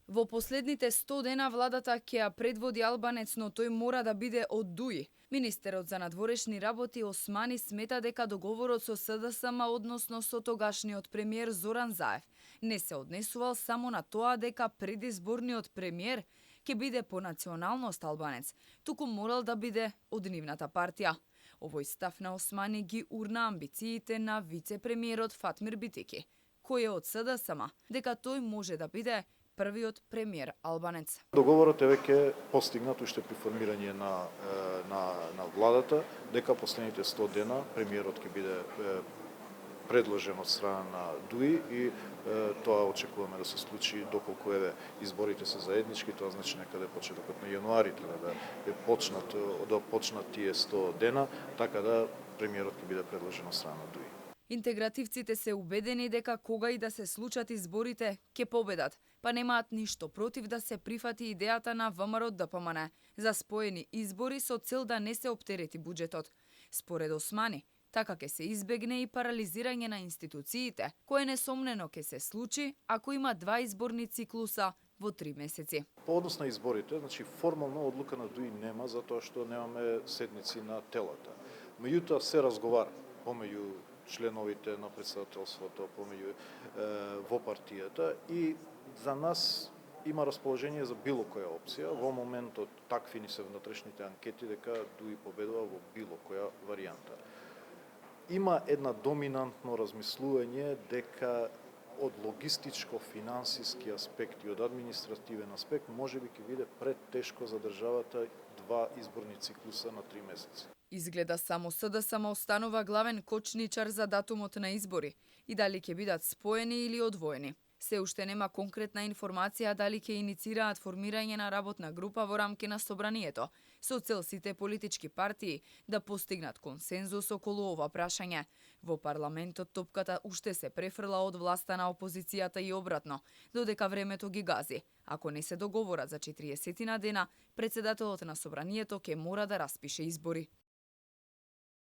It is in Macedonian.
Во последните 100 дена владата ќе ја предводи Албанец, но тој мора да биде од ДУИ. Министерот за надворешни работи Османи смета дека договорот со СДСМ, односно со тогашниот премиер Зоран Заев, не се однесувал само на тоа дека предизборниот премиер ќе биде по националност Албанец, туку морал да биде од нивната партија. Овој став на Османи ги урна амбициите на вице-премиерот Фатмир Битики, кој е од СДСМ, дека тој може да биде првиот премиер Албанец. Договорот е веќе постигнат уште при формирање на владата, дека последните 100 дена премиерот ќе биде предложен од страна на ДУИ и тоа очекуваме да се случи доколку изборите се заеднички, тоа значи некаде почетокот на јануари треба да почнат тие 100 дена, така да премиерот ќе биде предложен од страна на ДУИ. Интегративците се убедени дека кога и да се случат изборите, ќе победат, па немаат ништо против да се прифати идејата на ВМРО ДПМН за споени избори со цел да не се оптерети буџетот. Според Османи, така ќе се избегне и парализирање на институциите, кое несомнено ќе се случи ако има 2 изборни циклуса во 3 месеци. По однос на изборите, значи формално одлука на ДУИ нема затоа што немаме седници на телата. Меѓутоа се разговара помеѓу членовите на претседателството, помеѓу во партијата и за нас има расположение за било која опција. Во моментот такви ни се внатрешните анкети дека ДУИ победува во било која варијанта. Има една доминантно размислување дека од логистичко-финансиски аспект и од административен аспект можеби ќе биде претешко за државата 2 изборни циклуса на 3 месеци. Изгледа само СДСМ останува главен кочничар за датумот на избори и дали ќе бидат споени или одвоени. Се уште нема конкретна информација дали ќе иницираат формирање на работна група во рамки на собранието, со цел сите политички партии да постигнат консензус околу ова прашање. Во парламентот топката уште се префрла од власта на опозицијата и обратно, додека времето ги гази. Ако не се договорат за 40 дена, претседателот на собранието ќе мора да распише избори.